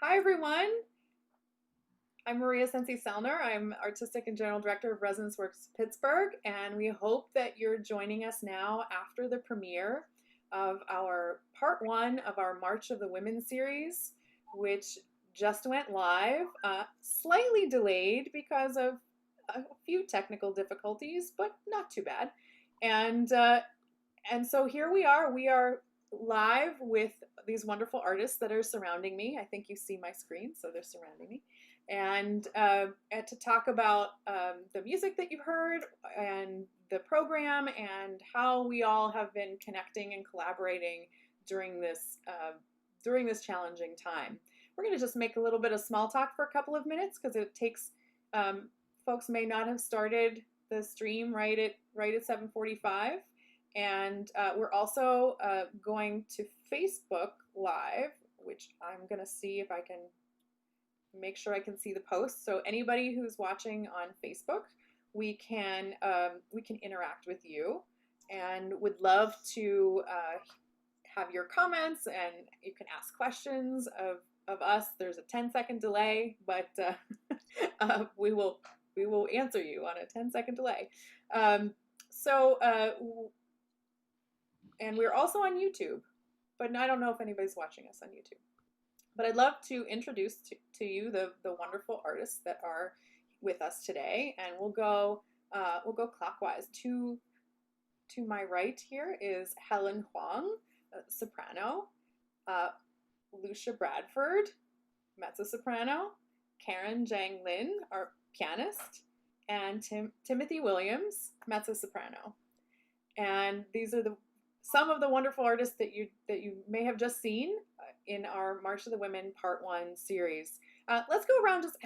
Hi, everyone. I'm Maria Sensi-Selner. I'm Artistic and General Director of Resonance Works Pittsburgh, and we hope that you're joining us now after the premiere of our part one of our March of the Women series, which just went live, slightly delayed because of a few technical difficulties, but not too bad. And so here we are. We are live with these wonderful artists that are surrounding me. I think you see my screen, so they're surrounding me. And to talk about the music that you've heard and the program and how we all have been connecting and collaborating during this challenging time. We're going to just make a little bit of small talk for a couple of minutes because it takes folks may not have started the stream right at 7:45. And we're also going to Facebook Live, which I'm going to see if I can make sure I can see the post. So anybody who's watching on Facebook, we can interact with you, and would love to have your comments, and you can ask questions of us. There's a 10-second delay, but we will answer you on a 10-second delay. So and we're also on YouTube, but I don't know if anybody's watching us on YouTube. But I'd love to introduce to you the wonderful artists that are with us today, and we'll go clockwise. To my right here is Helen Huang, soprano, Lucia Bradford, mezzo soprano, Karen Zhang Lin, our pianist, and Timothy Williams, mezzo soprano. And these are some of the wonderful artists that you may have just seen in our March of the Women Part 1 series. Let's go around, just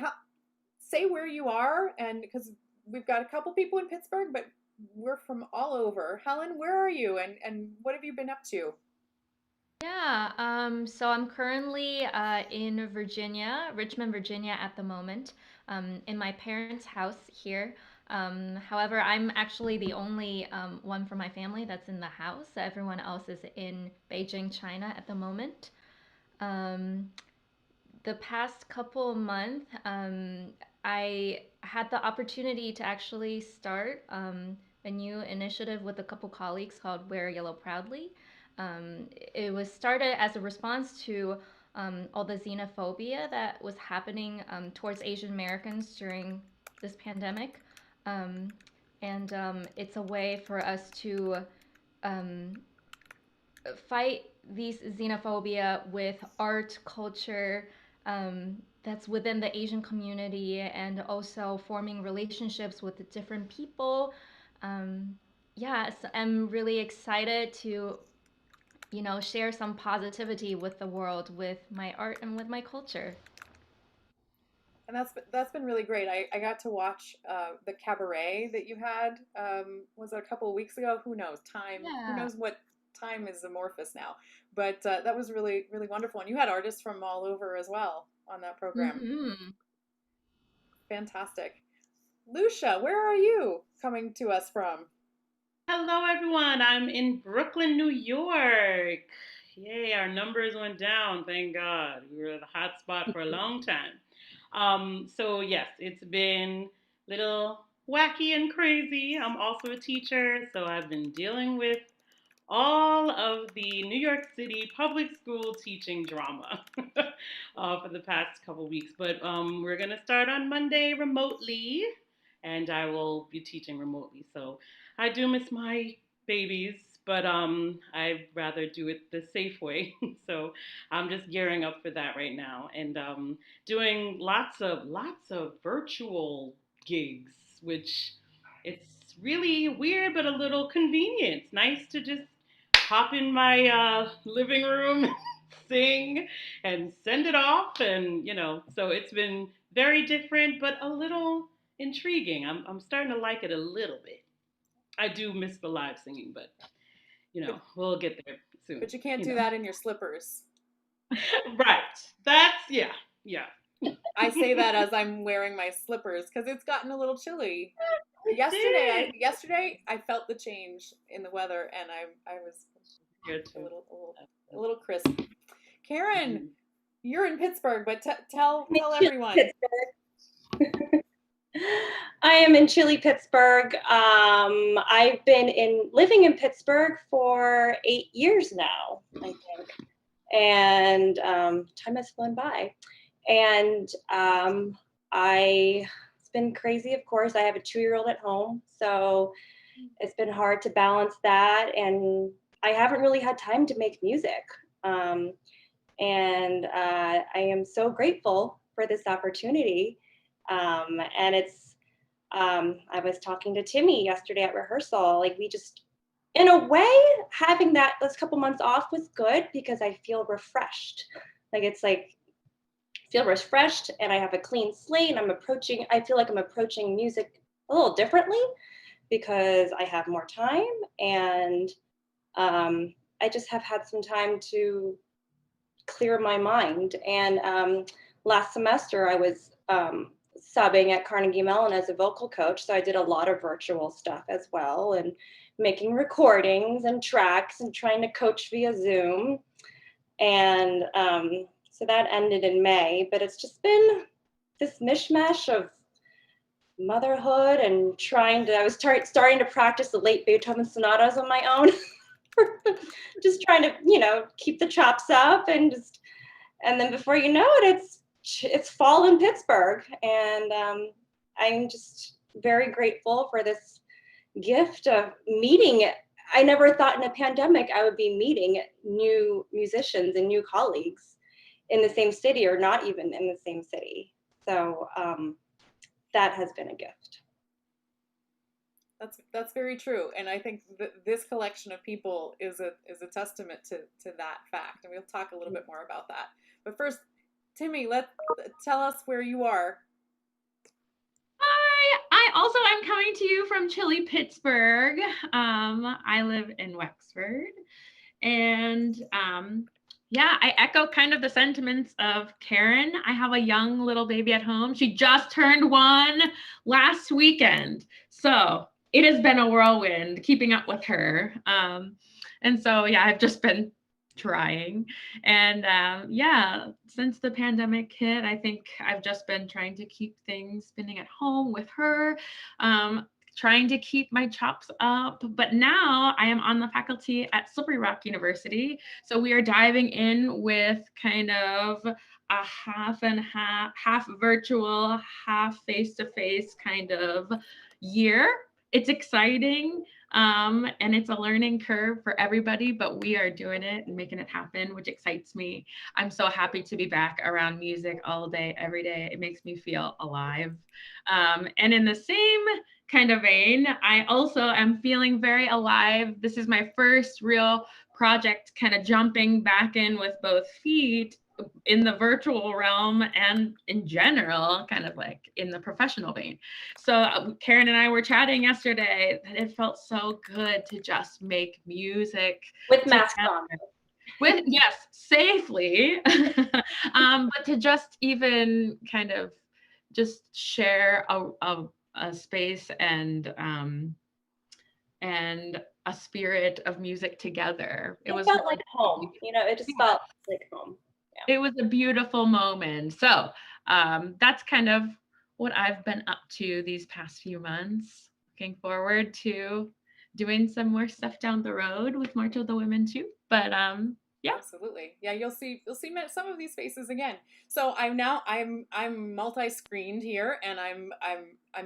say where you are, and because we've got a couple people in Pittsburgh, but we're from all over. Helen, where are you, and what have you been up to? Yeah, so I'm currently in Virginia, Richmond, Virginia at the moment, in my parents' house here. However, I'm actually the only one from my family that's in the house. Everyone else is in Beijing, China at the moment. Um, the past couple months, I had the opportunity to actually start a new initiative with a couple colleagues called Wear Yellow Proudly. It was started as a response to all the xenophobia that was happening towards Asian Americans during this pandemic. Um, and it's a way for us to um, fight these xenophobia with art, culture that's within the Asian community, and also forming relationships with the different people. Um, yes, I'm really excited to, share some positivity with the world with my art and with my culture. And that's been really great. I got to watch the cabaret that you had. Was it a couple of weeks ago? Who knows? Time. Who Yeah. knows what time is amorphous now? But that was really wonderful. And you had artists from all over as well on that program. Hmm. Fantastic. Lucia, where are you coming to us from? Hello, everyone. I'm in Brooklyn, New York. Yay, our numbers went down. Thank God. We were the hot spot for a long time. So, yes, it's been a little wacky and crazy. I'm also a teacher, so I've been dealing with all of the New York City public school teaching drama for the past couple weeks. But we're going to start on Monday remotely, and I will be teaching remotely. So I do miss my babies, but I'd rather do it the safe way. So I'm just gearing up for that right now, and doing lots of virtual gigs, which it's really weird but a little convenient. It's nice to just hop in my living room, sing, and send it off. And, so it's been very different, but a little intriguing. I'm starting to like it a little bit. I do miss the live singing, but, But we'll get there soon, but you can't you do know. that in your slippers. Right. Yeah, yeah. I say that as I'm wearing my slippers because it's gotten a little chilly. It did. Yesterday I felt the change in the weather, and I was Here a too. little crisp. Karen, Mhm. You're in Pittsburgh, but tell I'm in Chile, everyone. Pittsburgh. I am in Chile, Pittsburgh. I've been living in Pittsburgh for 8 years now, I think, and time has flown by. And it's been crazy. Of course, I have a 2-year-old at home, so it's been hard to balance that, and I haven't really had time to make music. Um, and I am so grateful for this opportunity. And I was talking to Timmy yesterday at rehearsal. Like, we just, in a way, having those couple months off was good because I feel refreshed. Like, it's like, feel refreshed and I have a clean slate and I feel like I'm approaching music a little differently because I have more time, and I just have had some time to clear my mind. And last semester I was subbing at Carnegie Mellon as a vocal coach, so I did a lot of virtual stuff as well, and making recordings and tracks and trying to coach via Zoom. And so that ended in May, but it's just been this mishmash of motherhood and I was starting to practice the late Beethoven sonatas on my own. Just trying to, keep the chops up, and then before you know it, it's fall in Pittsburgh, and I'm just very grateful for this gift of meeting. I never thought in a pandemic I would be meeting new musicians and new colleagues in the same city, or not even in the same city. So that has been a gift. That's very true, and I think this collection of people is a testament to that fact, and we'll talk a little bit more about that. But first, Timmy, tell us where you are. Hi, I also am coming to you from chilly Pittsburgh. I live in Wexford, and yeah, I echo kind of the sentiments of Karen. I have a young little baby at home. She just turned 1 last weekend, so it has been a whirlwind keeping up with her. And so, yeah, I've just been trying. And yeah, since the pandemic hit, I think I've just been trying to keep things spinning at home with her, trying to keep my chops up. But now I am on the faculty at Slippery Rock University. So we are diving in with kind of a half virtual, half face-to-face kind of year. It's exciting. And it's a learning curve for everybody, but we are doing it and making it happen, which excites me. I'm so happy to be back around music all day, every day. It makes me feel alive. And in the same kind of vein, I also am feeling very alive. This is my first real project, kind of jumping back in with both feet in the virtual realm and in general, kind of like in the professional vein. So Karen and I were chatting yesterday that it felt so good to just make music with masks on. With, yes, safely, but to just even kind of just share a space and a spirit of music together. It was felt like home. It just felt like home. Yeah. It was a beautiful moment. So that's kind of what I've been up to these past few months. Looking forward to doing some more stuff down the road with March of the Women too. But yeah, absolutely. Yeah, you'll see some of these faces again. So I'm multi-screened here, and I'm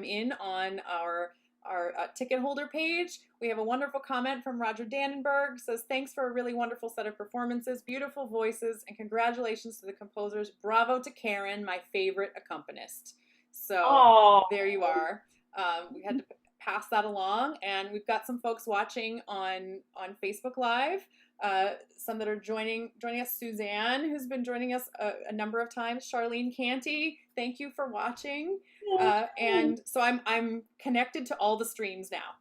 in on our ticket holder page. We have a wonderful comment from Roger Dannenberg. Says, thanks for a really wonderful set of performances, beautiful voices, and congratulations to the composers. Bravo to Karen, my favorite accompanist. So there you are. We had to pass that along, and we've got some folks watching on Facebook Live. Some that are joining us. Suzanne, who's been joining us a number of times. Charlene Canty, thank you for watching. And so I'm connected to all the streams now.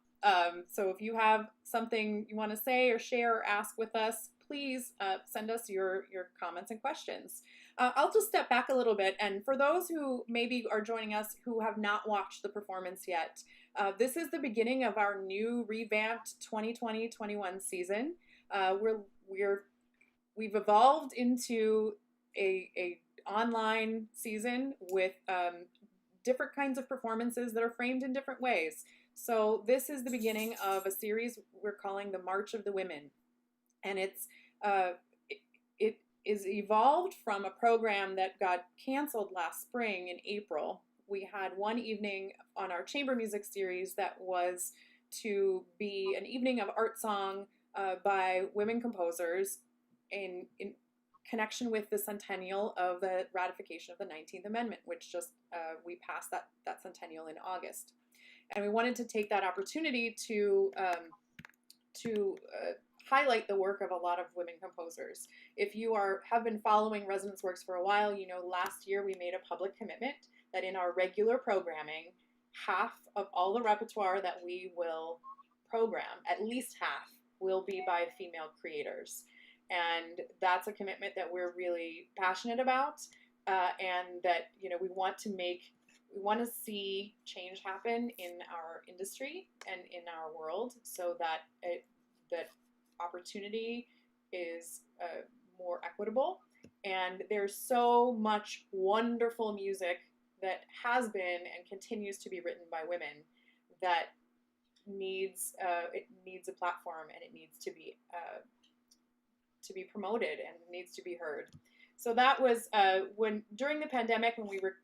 So if you have something you want to say or share or ask with us, please send us your comments and questions. I'll just step back a little bit, and for those who maybe are joining us who have not watched the performance yet, this is the beginning of our new revamped 2020-21 season. We've evolved into a online season with different kinds of performances that are framed in different ways. So this is the beginning of a series we're calling the March of the Women, and uh, it is evolved from a program that got canceled last spring in April. We had one evening on our chamber music series that was to be an evening of art song by women composers in connection with the centennial of the ratification of the 19th Amendment, which just we passed that centennial in August. And we wanted to take that opportunity to highlight the work of a lot of women composers. If you have been following Resonance Works for a while, you know last year we made a public commitment that in our regular programming, half of all the repertoire that we will program, at least half, will be by female creators. And that's a commitment that we're really passionate about, and that we want to see change happen in our industry and in our world, so that that opportunity is more equitable. And there's so much wonderful music that has been and continues to be written by women that it needs a platform, and it needs to be promoted and needs to be heard. So that was during the pandemic, when we're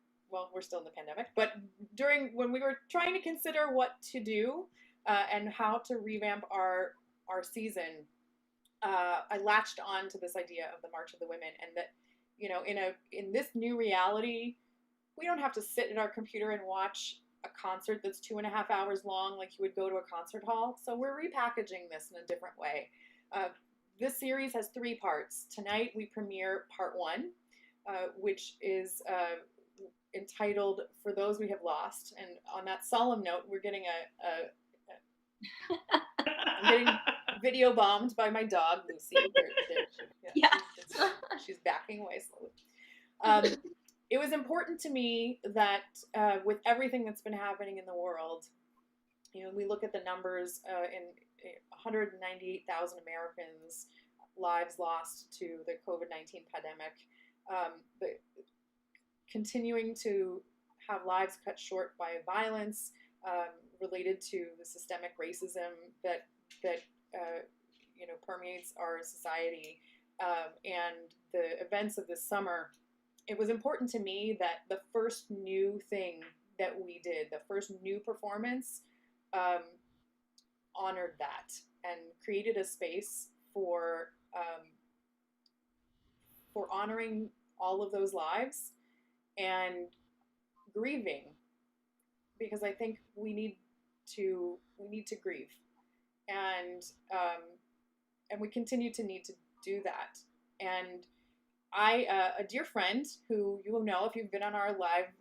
still in the pandemic, but when we were trying to consider what to do and how to revamp our season, I latched on to this idea of the March of the Women, and that in this new reality, we don't have to sit at our computer and watch a concert that's 2.5 hours long like you would go to a concert hall. So we're repackaging this in a different way. This series has 3 parts. Tonight we premiere part 1, which is entitled "For Those We Have Lost." And on that solemn note, we're getting I'm getting video bombed by my dog Lucy. She's backing away slowly. It was important to me that with everything that's been happening in the world, we look at the numbers in 198,000 Americans' lives lost to the COVID-19 pandemic, continuing to have lives cut short by violence related to the systemic racism that permeates our society, and the events of this summer. It was important to me that the first new thing that we did, the first new performance, honored that and created a space for honoring all of those lives and grieving, because I think we need to grieve, and we continue to need to do that. And a dear friend who you will know if you've been on our live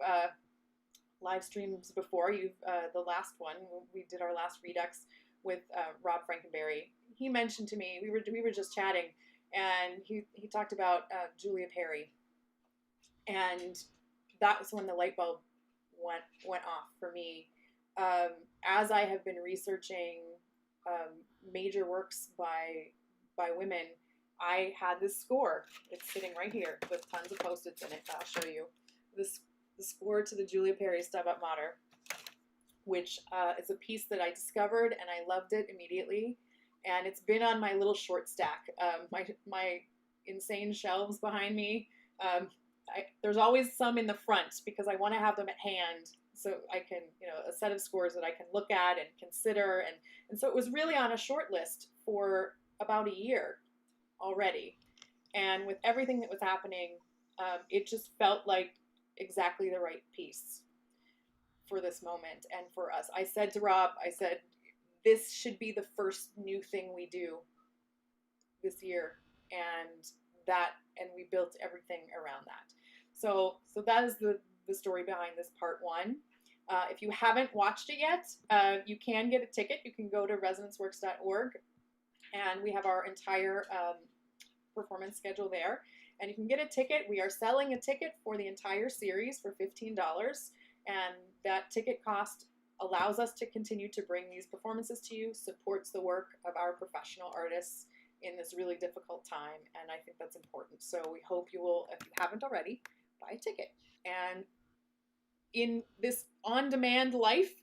streams before, the last one we did, our last Redux with Rob Frankenberry. He mentioned to me, we were just chatting, and he talked about Julia Perry, and that was when the light bulb went off for me. As I have been researching major works by women, I had this score. It's sitting right here with tons of Post-its in it. I'll show you the score to the Julia Perry Stabat Mater, which is a piece that I discovered, and I loved it immediately. And it's been on my little short stack, my insane shelves behind me. There's always some in the front because I want to have them at hand, so I can, a set of scores that I can look at and consider. And so it was really on a short list for about a year already. And with everything that was happening, it just felt like exactly the right piece for this moment and for us. I said to Rob, this should be the first new thing we do this year, and we built everything around that. So that is the story behind this part 1. If you haven't watched it yet, you can get a ticket. You can go to resonanceworks.org, and we have our entire performance schedule there, and you can get a ticket. We are selling a ticket for the entire series for $15, and that ticket cost allows us to continue to bring these performances to you, supports the work of our professional artists, in this really difficult time, and I think that's important. So we hope you will, if you haven't already, buy a ticket. And in this on-demand life,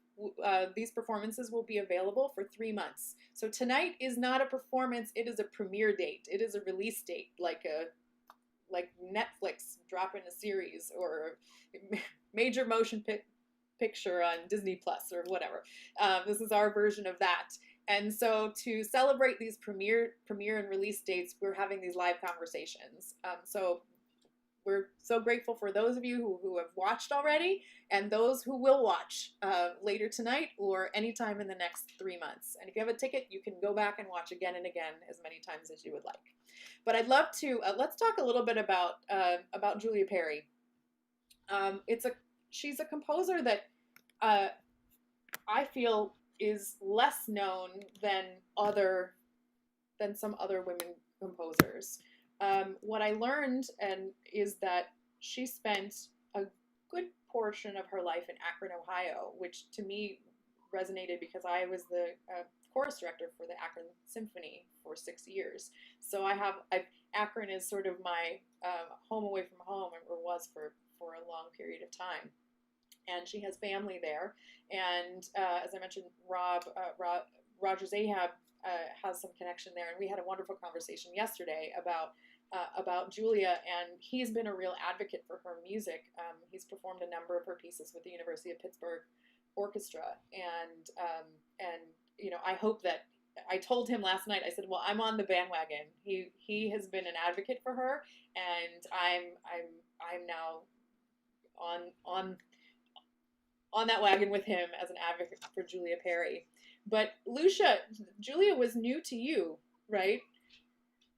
these performances will be available for 3 months. So tonight is not a performance; it is a premiere date. It is a release date, like Netflix dropping a series or major motion picture on Disney Plus or whatever. This is our version of that. And so to celebrate these premiere and release dates, we're having these live conversations. So we're so grateful for those of you who have watched already and those who will watch later tonight or anytime in the next 3 months. And if you have a ticket, you can go back and watch again and again as many times as you would like. But I'd love to, let's talk a little bit about Julia Perry. She's a composer that I feel is less known than some other women composers. What I learned is that she spent a good portion of her life in Akron, Ohio, which to me resonated because I was the chorus director for the Akron Symphony for 6 years. So Akron is sort of my home away from home, or was for a long period of time. And she has family there. And as I mentioned, Roger Zahab has some connection there. And we had a wonderful conversation yesterday about Julia, and he's been a real advocate for her music. He's performed a number of her pieces with the University of Pittsburgh Orchestra. And I hope that, I told him last night, I said, well, I'm on the bandwagon. He has been an advocate for her, and I'm now on that wagon with him as an advocate for Julia Perry. But Lucia, Julia was new to you, right?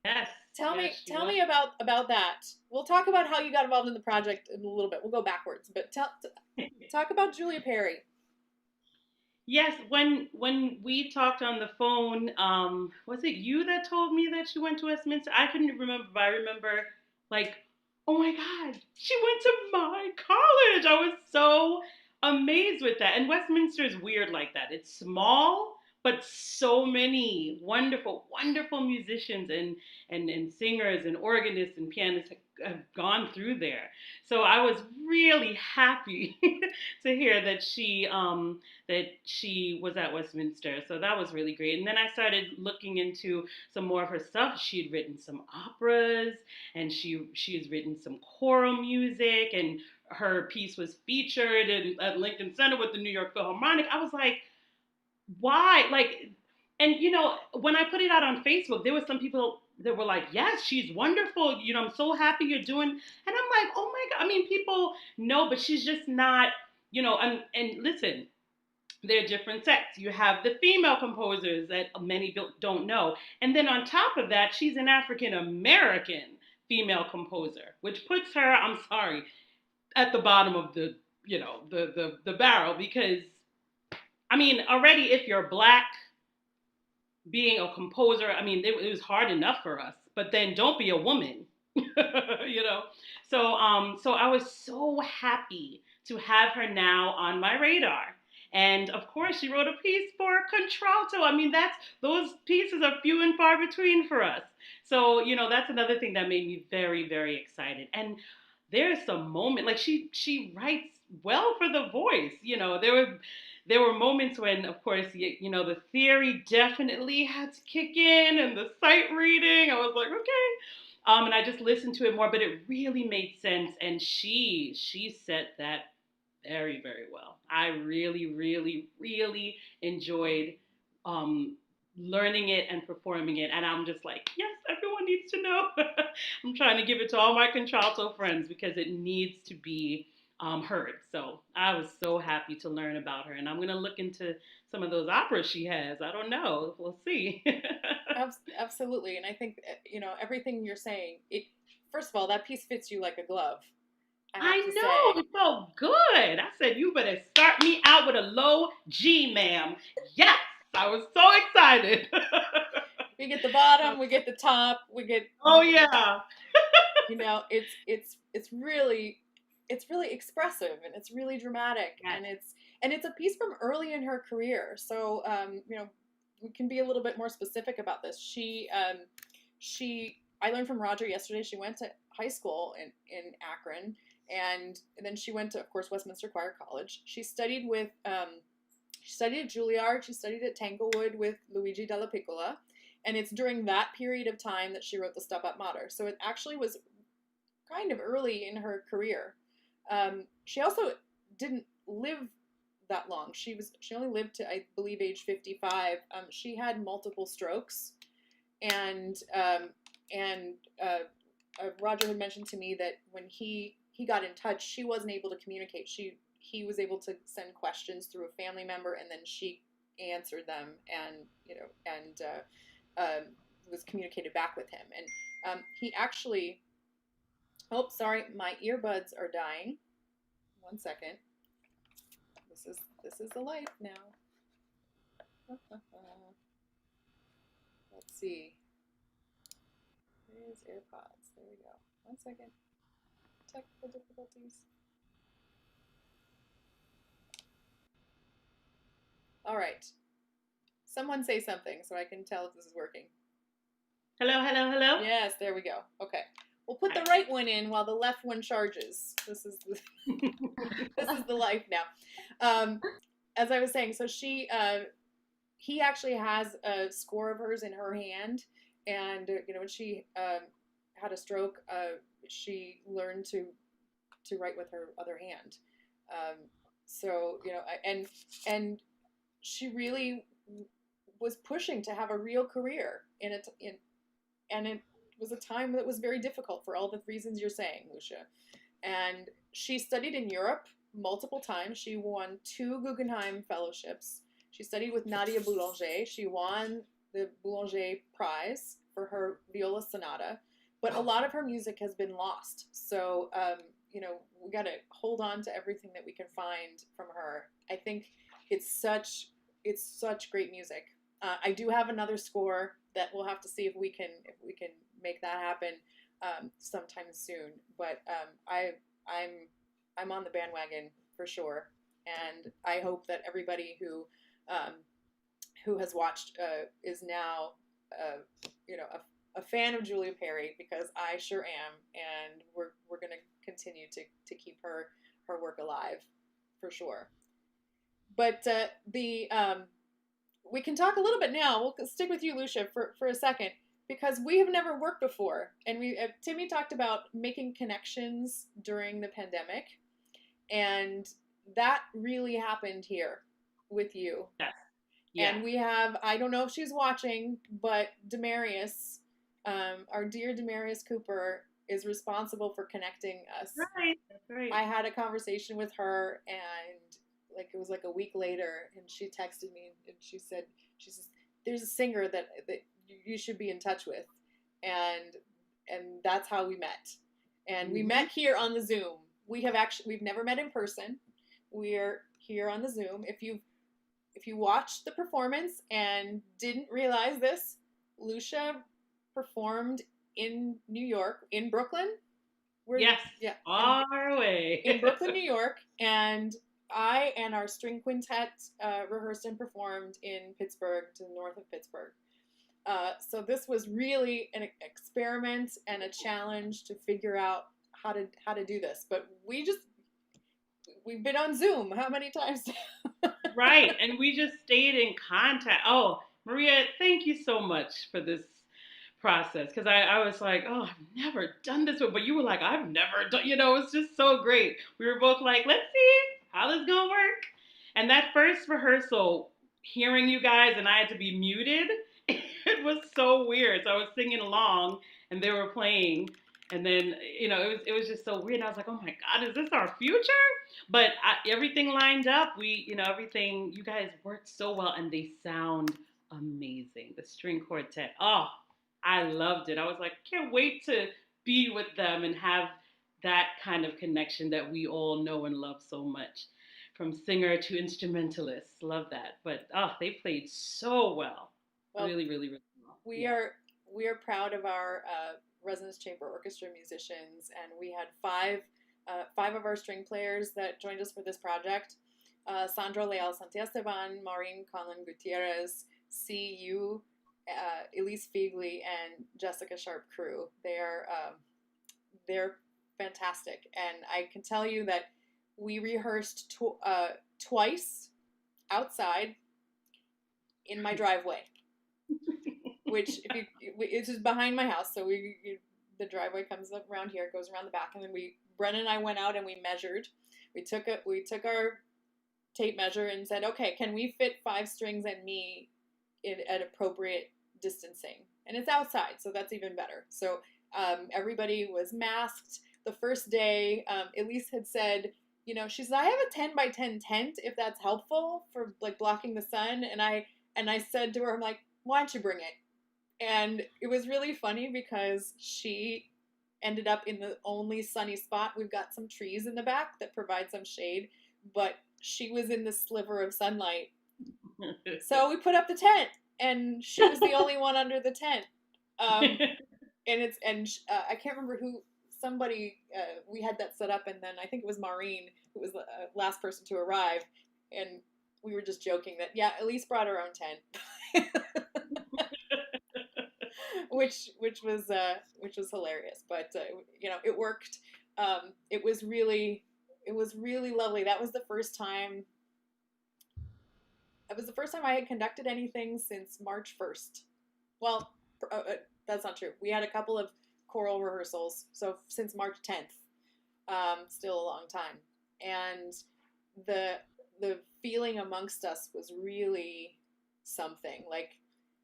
Yes. Tell me about that. We'll talk about how you got involved in the project in a little bit. We'll go backwards, but talk about Julia Perry. Yes, when we talked on the phone, was it you that told me that she went to Westminster? I couldn't remember, but I remember like, oh my God, she went to my college. I was so amazed with that. And Westminster is weird like that. It's small, but so many wonderful, wonderful musicians and singers and organists and pianists have gone through there. So I was really happy to hear that she was at Westminster. So that was really great. And then I started looking into some more of her stuff. She had written some operas, and she has written some choral music, and her piece was featured at Lincoln Center with the New York Philharmonic. I was like, why? Like, and when I put it out on Facebook, there were some people that were like, yes, she's wonderful. I'm so happy you're doing. And I'm like, oh my God. I mean, people know, but she's just not, and listen, there are different sects. You have the female composers that many don't know. And then on top of that, she's an African American female composer, which puts her, I'm sorry, at the bottom of the barrel, because I mean, already if you're black being a composer, I mean, it was hard enough for us, but then don't be a woman, you know? So I was so happy to have her now on my radar. And of course, she wrote a piece for contralto. I mean, those pieces are few and far between for us. So, that's another thing that made me very, very excited. And there's some moment, like she writes well for the voice. There were moments when, of course, the theory definitely had to kick in, and the sight reading. I was like, okay. And I just listened to it more, but it really made sense. And she said that very, very well. I really, really, really enjoyed learning it and performing it. And I'm just like, yes, everyone needs to know. I'm trying to give it to all my contralto friends because it needs to be heard. So I was so happy to learn about her. And I'm going to look into some of those operas she has. I don't know. We'll see. Absolutely. And I think, everything you're saying, first of all, that piece fits you like a glove. I know, it felt good. I said, you better start me out with a low G, ma'am. Yes, I was so excited. We get the bottom, we get the top, we get. Oh yeah. It's really expressive, and it's really dramatic, yes. and it's a piece from early in her career. So we can be a little bit more specific about this. She I learned from Roger yesterday. She went to high school in Akron, and then she went to, of course, Westminster Choir College. She studied she studied at Juilliard. She studied at Tanglewood with Luigi Della Piccola, and it's during that period of time that she wrote the Stabat Mater. So it actually was kind of early in her career. She also didn't live that long. She only lived to, I believe, age 55. She had multiple strokes, and Roger had mentioned to me that when he got in touch, she wasn't able to communicate. He was able to send questions through a family member, and then she answered them, and was communicated back with him. And he actually, oh, sorry, my earbuds are dying. 1 second. This is the life now. Let's see. Where's AirPods? There we go. 1 second. Technical difficulties. All right. Someone say something so I can tell if this is working. Hello, hello, hello. Yes, there we go. Okay. We'll put the right one in while the left one charges. This is the life now. As I was saying, so he actually has a score of hers in her hand, and when she had a stroke, she learned to write with her other hand. So and she really was pushing to have a real career and it was a time that was very difficult for all the reasons you're saying, Lucia. And she studied in Europe multiple times. She won 2 Guggenheim fellowships. She studied with Nadia Boulanger. She won the Boulanger Prize for her viola sonata. But a lot of her music has been lost. So, we got to hold on to everything that we can find from her. I think it's such great music. I do have another score that we'll have to see if we can make that happen sometime soon. But I'm on the bandwagon for sure, and I hope that everybody who has watched is now a fan of Julia Perry, because I sure am, and we're gonna continue to keep her work alive for sure. But we can talk a little bit now. We'll stick with you, Lucia, for a second, because we have never worked before, and Timmy talked about making connections during the pandemic, and that really happened here with you. Yes. Yeah. And we have, I don't know if she's watching, but Demarius, our dear Demarius Cooper, is responsible for connecting us. Right. Right. I had a conversation with her, and it was like a week later, and she texted me, and she says, there's a singer that you should be in touch with, and that's how we met. And we met here on the Zoom. We've never met in person. We're here on the Zoom. If you watched the performance and didn't realize this, Lucia performed in New York, in Brooklyn. Yes. Yeah. Far away. In Brooklyn, New York, and I and our string quintet rehearsed and performed in Pittsburgh, to the north of Pittsburgh. So this was really an experiment and a challenge to figure out how to do this. But we've been on Zoom how many times? Right, and we just stayed in contact. Oh, Maria, thank you so much for this process, because I was like, oh, I've never done this before, but you were like, I've never done, it's just so great. We were both like, let's see how this is gonna work. And that first rehearsal, hearing you guys, and I had to be muted, it was so weird. So I was singing along and they were playing, and then it was just so weird. And I was like, oh my God, is this our future? But everything lined up. Everything, you guys worked so well, and they sound amazing. The string quartet, oh, I loved it. I was like, can't wait to be with them and have that kind of connection that we all know and love so much, from singer to instrumentalist. Love that. But they played so well. Really, really, really well. We are proud of our Resonance Chamber Orchestra musicians, and we had five of our string players that joined us for this project. Sandra Leal Santiasteban, Maureen Conlon Gutierrez, C.U., Elise Feigley and Jessica Sharp crew. They're fantastic, and I can tell you that we rehearsed twice outside in my driveway, which it's just behind my house. So the driveway comes up around here, goes around the back, and then Brennan and I went out and we measured. We took our tape measure and said, okay, can we fit 5 strings and me at appropriate distancing? And it's outside, so that's even better. So everybody was masked. The first day, Elise had said, she said, I have a 10 by 10 tent if that's helpful for like blocking the sun. And I said to her, I'm like, why don't you bring it? And it was really funny because she ended up in the only sunny spot. We've got some trees in the back that provide some shade, but she was in the sliver of sunlight. So we put up the tent, and she was the only one under the tent. I can't remember who. Somebody we had that set up, and then I think it was Maureen who was the last person to arrive, and we were just joking that Elise brought her own tent, which was hilarious, but it worked. It was really lovely. That was the first time. It was the first time I had conducted anything since March 1st. Well, that's not true. We had a couple of choral rehearsals, so since March 10th, still a long time. And the feeling amongst us was really something. Like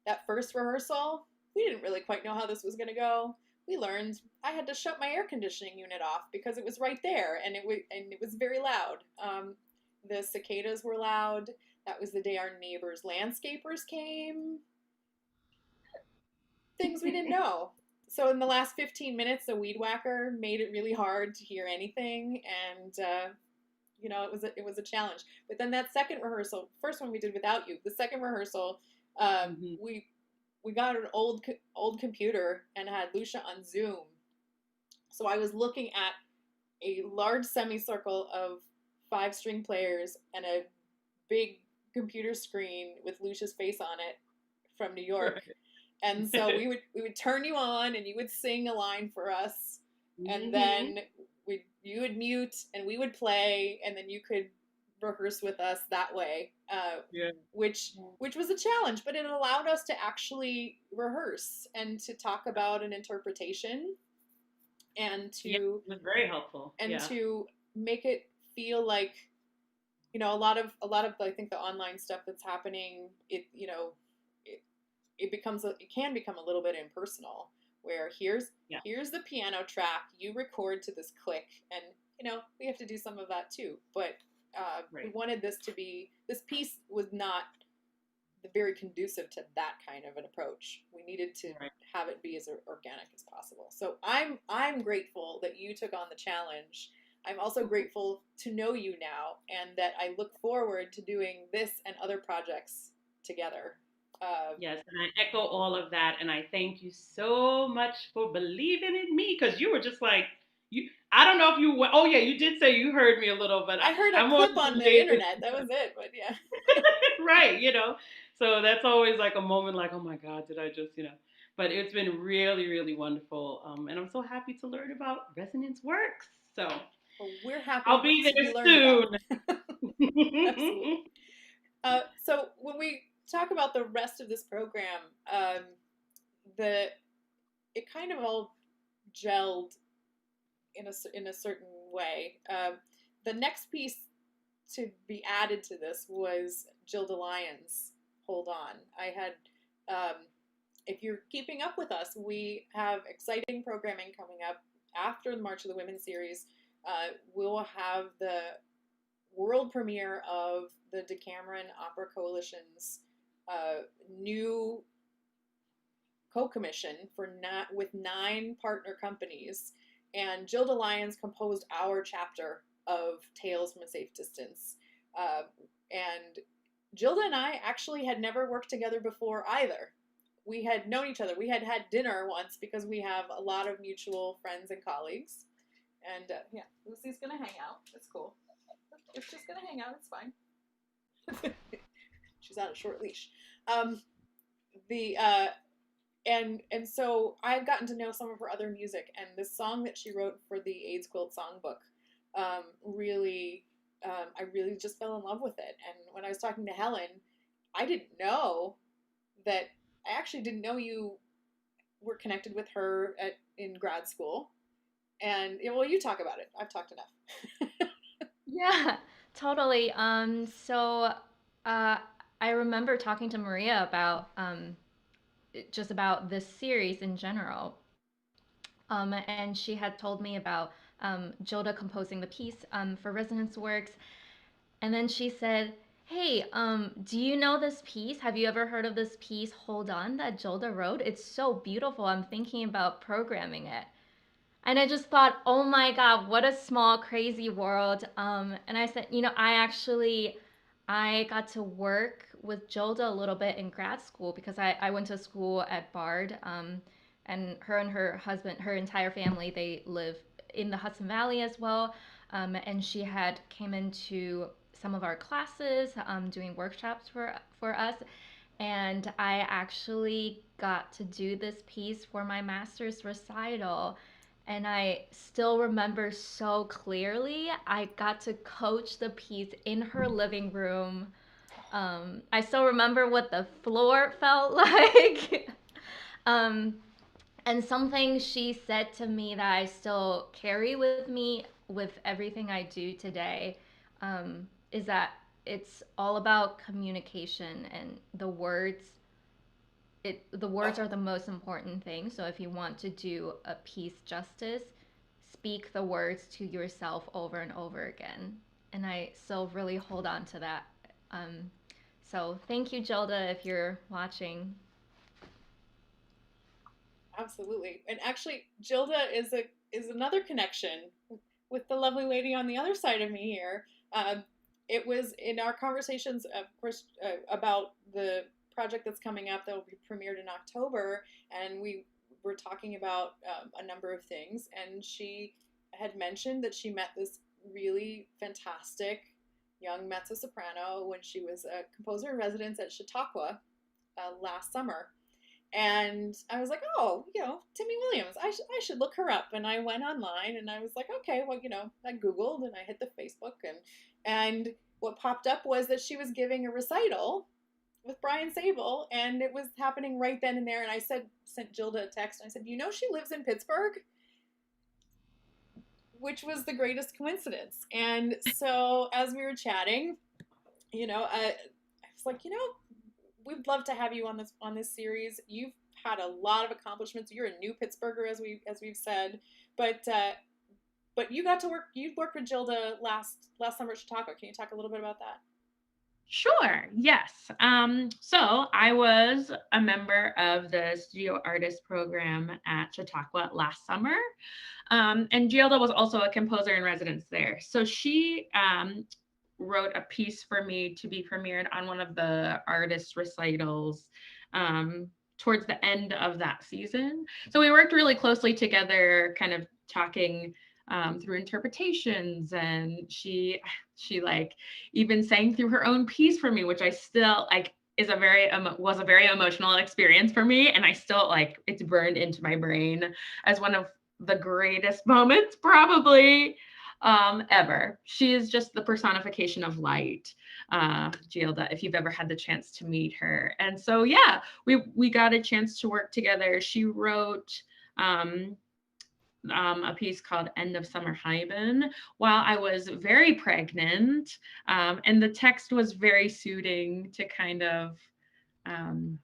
that first rehearsal, we didn't really quite know how this was going to go. We learned I had to shut my air conditioning unit off because it was right there, and it was very loud. The cicadas were loud. That was the day our neighbors' landscapers came. Things we didn't know. So in the last 15 minutes, the weed whacker made it really hard to hear anything, and it was a challenge. But then that second rehearsal, first one we did without you. The second rehearsal, we got an old computer and had Lucia on Zoom. So I was looking at a large semicircle of 5 string players and a big computer screen with Lucia's face on it from New York. And so we would turn you on and you would sing a line for us, and then you would mute and we would play, and then you could rehearse with us that way, which was a challenge, but it allowed us to actually rehearse and to talk about an interpretation, and to it was very helpful, and to make it feel like a lot of I think the online stuff that's happening, it can become a little bit impersonal, where here's the piano track, you record to this click, and we have to do some of that too, but we wanted this piece was not very conducive to that kind of an approach. We needed to have it be as organic as possible. So I'm grateful that you took on the challenge. I'm also grateful to know you now, and that I look forward to doing this and other projects together. Yes, and I echo all of that, and I thank you so much for believing in me, because you were just like, I don't know if you. Oh yeah, you did say you heard me a little, but I heard a clip on the internet. That was it, but yeah. Right, So that's always like a moment, like, oh my God, did I just, But it's been really, really wonderful, and I'm so happy to learn about Resonance Works. So we're happy. I'll be there soon. Absolutely. So when we talk about the rest of this program, it kind of all gelled in a certain way. The next piece to be added to this was Gilda Lyons' Hold On. I had, if you're keeping up with us, we have exciting programming coming up after the March of the Women series. We'll have the world premiere of the Decameron Opera Coalition's new co-commission with 9 partner companies, and Gilda Lyons composed our chapter of Tales from a Safe Distance. And Gilda and I actually had never worked together before either. We had known each other. We had had dinner once because we have a lot of mutual friends and colleagues. And Lucy's gonna hang out. It's cool. If she's gonna hang out, it's fine. She's on a short leash. the and so I've gotten to know some of her other music, and this song that she wrote for the AIDS Quilt Songbook really, I really just fell in love with it. And when I was talking to Helen, I didn't know that I actually didn't know you were connected with her in grad school. And well, you talk about it. I've talked enough. Yeah, totally. Uh, I remember talking to Maria about just about this series in general. And she had told me about Joda composing the piece for Resonance Works. And then she said, "Hey, do you know this piece? Have you ever heard of this piece, Hold On, that Joda wrote? It's so beautiful. I'm thinking about programming it." And I just thought, oh my God, what a small, crazy world. And I said, I got to work with Jilda a little bit in grad school because I went to school at Bard. And her husband, her entire family, they live in the Hudson Valley as well. And she had came into some of our classes, doing workshops for us. And I actually got to do this piece for my master's recital. And I still remember so clearly, I got to coach the piece in her living room. I still remember what the floor felt like. um, and something she said to me that I still carry with me with everything I do today, is that it's all about communication, and the words are the most important thing. So if you want to do a piece justice, speak the words to yourself over and over again. And I still really hold on to that. Um, so thank you, Jilda, if you're watching. Absolutely. And actually, Jilda is another connection with the lovely lady on the other side of me here. It was in our conversations, of course, about the project that's coming up that will be premiered in October, and we were talking about a number of things. And she had mentioned that she met this really fantastic young mezzo soprano when she was a composer in residence at Chautauqua last summer, and I was like, oh, Timmy Williams. I should look her up. And I went online and I was like, okay, well, I Googled and I hit the Facebook, and what popped up was that she was giving a recital with Brian Sable, and it was happening right then and there. And I sent Jilda a text, and I said, she lives in Pittsburgh, which was the greatest coincidence. And so as we were chatting, I was like, we'd love to have you on this series. You've had a lot of accomplishments. You're a new Pittsburgher, as we've said, but you got to work. You worked with Jilda last summer at Chautauqua. Can you talk a little bit about that? Sure, yes. So I was a member of the Studio Artist Program at Chautauqua last summer. And Gilda was also a composer in residence there. So she wrote a piece for me to be premiered on one of the artist recitals towards the end of that season. So we worked really closely together, kind of talking through interpretations, and she like even sang through her own piece for me, which I still like is a very was a very emotional experience for me, and I still like it's burned into my brain as one of the greatest moments probably ever. She is just the personification of light, Gilda, if you've ever had the chance to meet her. And so yeah, we got a chance to work together. She wrote a piece called End of Summer Hyben while I was very pregnant. And the text was very suiting to um,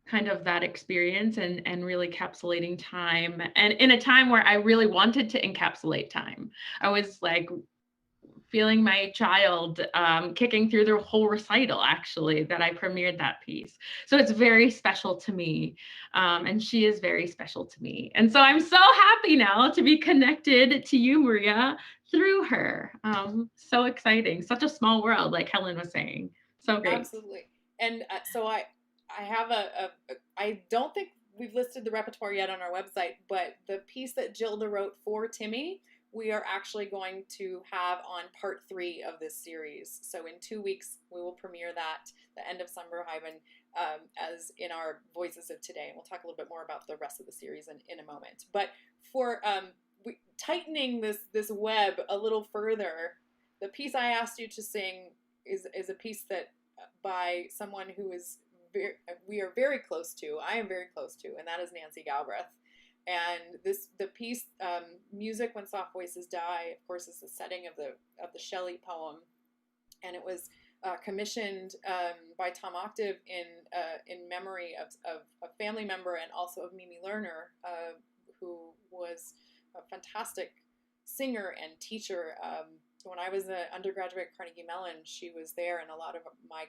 kind of that experience and really encapsulating time, and in a time where I really wanted to encapsulate time. I was like feeling my child kicking through the whole recital, actually, that I premiered that piece. So it's very special to me. And she is very special to me. And so I'm so happy now to be connected to you, Maria, through her. So exciting. Such a small world, like Helen was saying. So great. Absolutely. And so I have I don't think we've listed the repertoire yet on our website, but the piece that Gilda wrote for Timmy, we are actually going to have on part 3 of this series. So in 2 weeks, we will premiere that, the End of Summer Hyben. as in our Voices of Today. And we'll talk a little bit more about the rest of the series in a moment. But for tightening this web a little further, the piece I asked you to sing is a piece that by someone who is we are very close to. I am very close to, and that is Nancy Galbraith. And the piece, Music When Soft Voices Die, of course, is the setting of the Shelley poem, and it was commissioned by Tom Octave in memory of a family member and also of Mimi Lerner, who was a fantastic singer and teacher. When I was an undergraduate at Carnegie Mellon, she was there, and a lot of my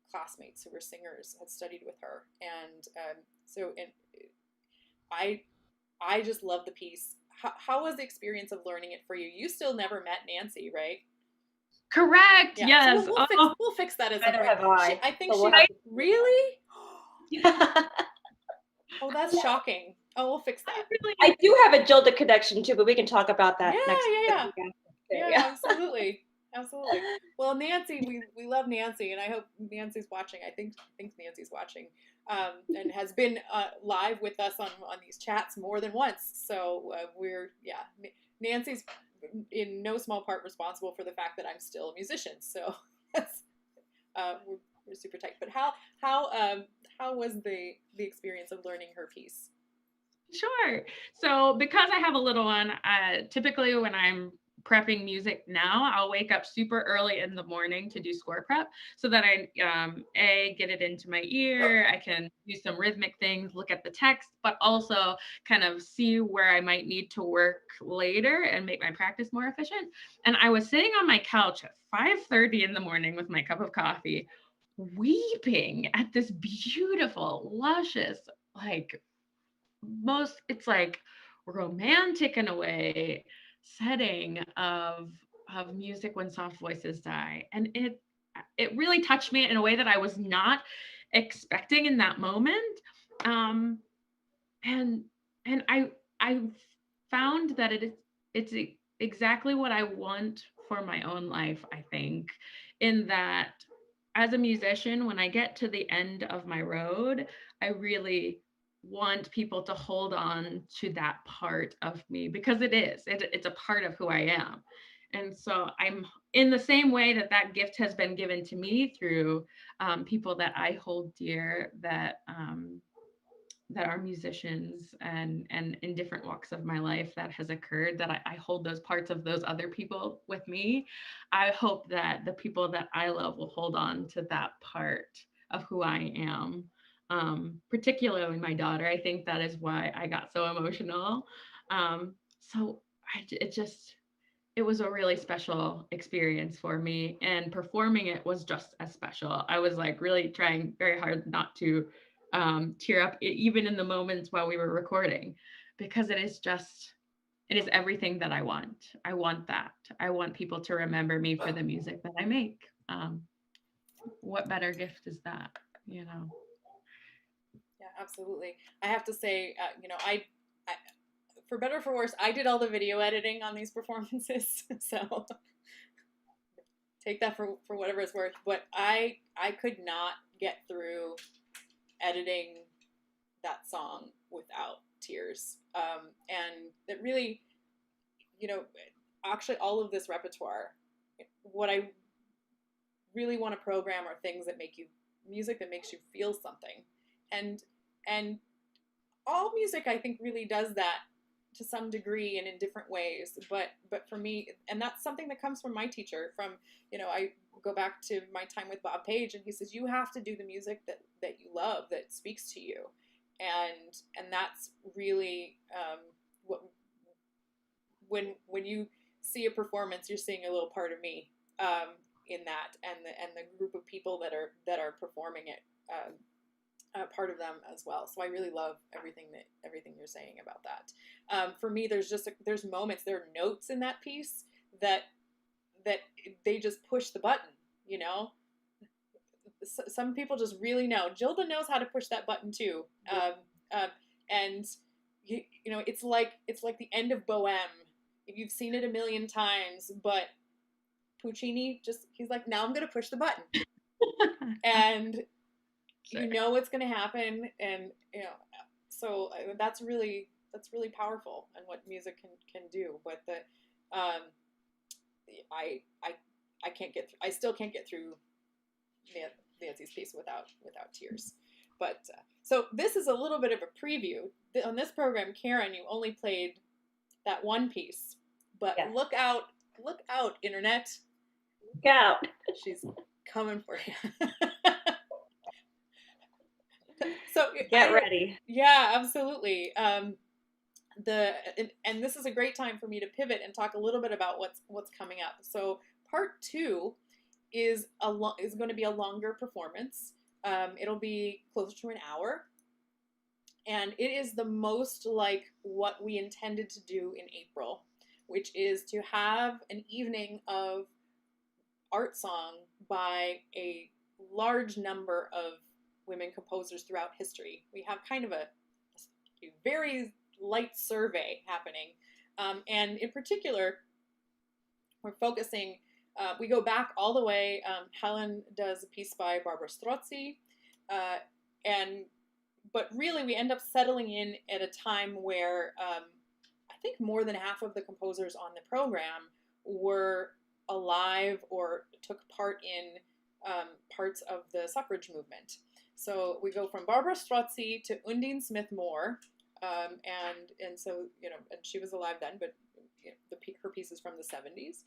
classmates who were singers had studied with her. And I just love the piece. How was the experience of learning it for you? You still never met Nancy, right? Correct. Yeah. Yes. So we'll fix that as a Neither have I. I think So we'll she have to- really. Oh, that's shocking. Oh, we'll fix that. I do have a Gilda connection too, but we can talk about that next week. Yeah, absolutely. Absolutely. Well, Nancy, we love Nancy, and I hope Nancy's watching. I think Nancy's watching, and has been live with us on these chats more than once. So Nancy's in no small part responsible for the fact that I'm still a musician. So that's we're super tight. But how was the experience of learning her piece? Sure. So because I have a little one, typically when I'm prepping music now, I'll wake up super early in the morning to do score prep so that I get it into my ear. I can do some rhythmic things, look at the text, but also kind of see where I might need to work later and make my practice more efficient. And I was sitting on my couch at 5:30 in the morning with my cup of coffee, weeping at this beautiful, luscious, it's like romantic in a way setting of Music When Soft Voices Die, and it really touched me in a way that I was not expecting in that moment. And I found that it's exactly what I want for my own life, I think, in that as a musician, when I get to the end of my road, I really want people to hold on to that part of me because it's a part of who I am. And so I'm in the same way that gift has been given to me through people that I hold dear, that are musicians and in different walks of my life that has occurred, that I hold those parts of those other people with me. I hope that the people that I love will hold on to that part of who I am. Particularly my daughter. I think that is why I got so emotional. It was a really special experience for me, and performing it was just as special. I was like really trying very hard not to tear up, even in the moments while we were recording, because it is everything that I want. I want that. I want people to remember me for the music that I make. What better gift is that, you know? Yeah, absolutely. I have to say, I for better or for worse, I did all the video editing on these performances, so take that for whatever it's worth. But I could not get through editing that song without tears, and it really, actually all of this repertoire, what I really want to program are things that make you music that makes you feel something, and all music I think really does that to some degree and in different ways, but for me, and that's something that comes from my teacher. From I go back to my time with Bob Page, and he says you have to do the music that you love, that speaks to you, and that's really what when you see a performance, you're seeing a little part of me in that, and the group of people that are performing it. Part of them as well. So I really love everything you're saying about that. For me, there's moments, there are notes in that piece that they just push the button. Some people just really know. Gilda knows how to push that button too. And it's like the end of Bohème. If you've seen it a million times, but Puccini he's like, now I'm gonna push the button, and So. you know what's going to happen, and so that's really powerful, and what music can do. But um, I I I can't get I still can't get through Nancy's piece without tears. But so this is a little bit of a preview. On this program, Karen, you only played that one piece, but Yes. look out, internet. Look out. She's coming for you. So Get ready. Yeah, absolutely. And this is a great time for me to pivot and talk a little bit about what's coming up. So part 2 is going to be a longer performance. It'll be closer to an hour, and it is the most like what we intended to do in April, which is to have an evening of art song by a large number of women composers throughout history. We have kind of a very light survey happening. And in particular, we're focusing, we go back all the way. Helen does a piece by Barbara Strozzi. But really we end up settling in at a time where I think more than half of the composers on the program were alive or took part in parts of the suffrage movement. So we go from Barbara Strozzi to Undine Smith-Moore, and so and she was alive then, but her piece is from the 70s,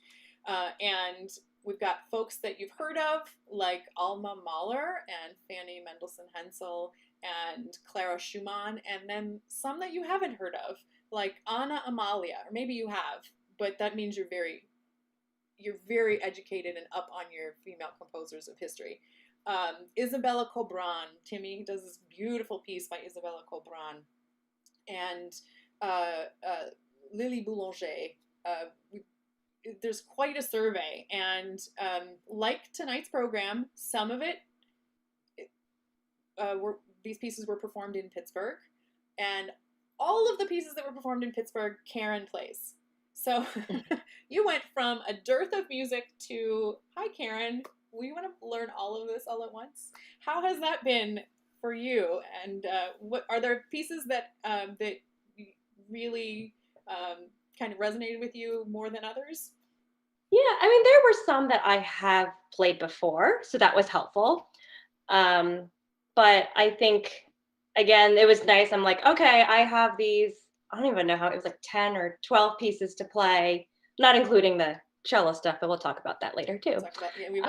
and we've got folks that you've heard of like Alma Mahler and Fanny Mendelssohn Hensel and Clara Schumann, and then some that you haven't heard of like Anna Amalia, or maybe you have, but that means you're very educated and up on your female composers of history. Isabella Cobran, Timmy does this beautiful piece by Isabella Cobran, and Lily Boulanger. There's quite a survey, and like tonight's program, some of it these pieces were performed in Pittsburgh, and all of the pieces that were performed in Pittsburgh, Karen plays. So you went from a dearth of music to, hi Karen, we want to learn all of this all at once. How has that been for you? And what are there pieces that really kind of resonated with you more than others? Yeah, I mean, there were some that I have played before, so that was helpful. But I think, again, it was nice. I'm like, okay, I have these, I don't even know how, it was like 10 or 12 pieces to play, not including the cello stuff, but we'll talk about that later too. Yeah, we will.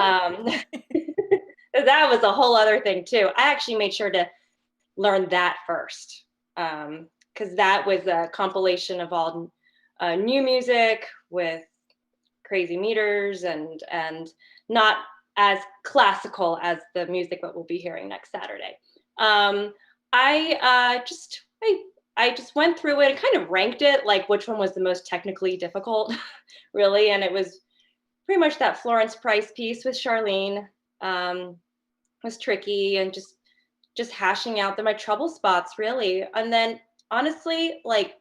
That was a whole other thing too. I actually made sure to learn that first, because that was a compilation of all new music with crazy meters and not as classical as the music that we'll be hearing next Saturday. I just went through it and kind of ranked it, like which one was the most technically difficult, really, and it was pretty much that Florence Price piece with Charlene was tricky, and just hashing out my trouble spots, really. And then honestly, like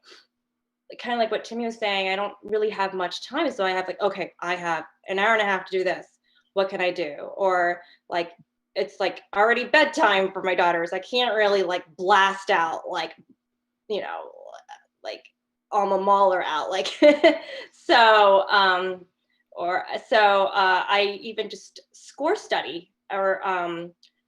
kind of like what Timmy was saying, I don't really have much time, so I have like, okay, I have an hour and a half to do this. What can I do? Or like, it's like already bedtime for my daughters. I can't really like blast out like, like Alma Mahler out, like so. I even just score study or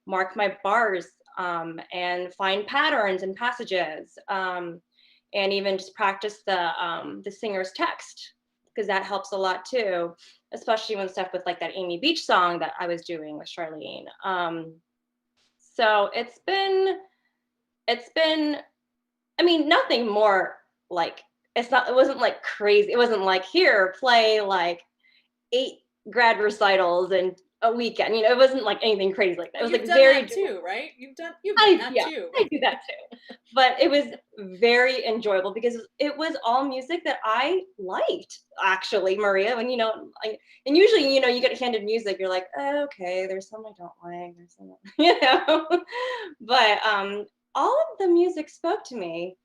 mark my bars and find patterns and passages. And even just practice the singer's text, because that helps a lot too, especially when stuff with like that Amy Beach song that I was doing with Charlene. So it's been, I mean, nothing more like, it wasn't like crazy. It wasn't like, here, play like 8 grad recitals in a weekend. It wasn't like anything crazy like that. Well, it was like very that too, right? You've done that too. I do that too. But it was very enjoyable because it was all music that I liked, actually, Maria. And and usually, you get handed music, you're like, oh, okay, there's some I don't like, there's some, But all of the music spoke to me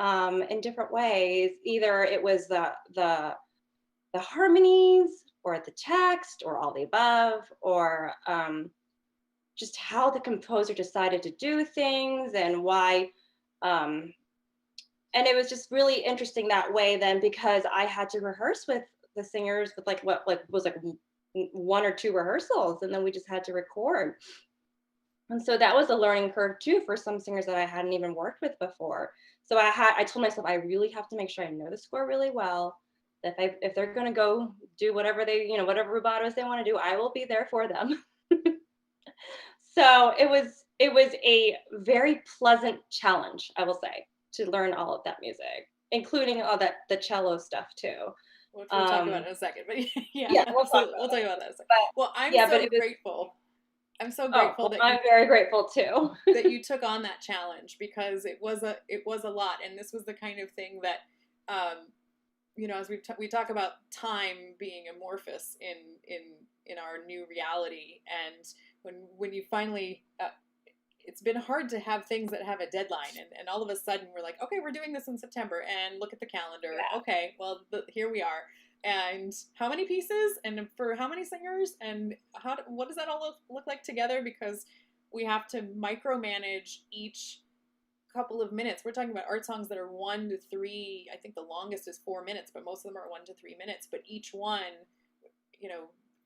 in different ways. Either it was the harmonies, or the text, or all the above, or just how the composer decided to do things and why. And it was just really interesting that way then, because I had to rehearse with the singers with like what like was like 1 or 2 rehearsals, and then we just had to record. And so that was a learning curve too for some singers that I hadn't even worked with before. So I told myself I really have to make sure I know the score really well. That if they're gonna go do whatever they, whatever rubatos they want to do, I will be there for them. So it was a very pleasant challenge, I will say, to learn all of that music, including all that the cello stuff too. Which we'll talk about in a second. But yeah, Yeah, we'll talk absolutely. about We'll talk about that in a second. But Well, I'm yeah, but so it was. grateful. I'm so Oh, grateful well, that I'm very grateful too. that you took on that challenge, because it was a lot, and this was the kind of thing that, as we talk about time being amorphous in our new reality, and when you finally it's been hard to have things that have a deadline, and all of a sudden we're like, okay, we're doing this in September, and look at the calendar. Yeah. Okay, well, here we are. And how many pieces, and for how many singers, and what does that all look like together? Because we have to micromanage each couple of minutes. We're talking about art songs that are 1 to 3. I think the longest is 4 minutes, but most of them are 1 to 3 minutes. But each one,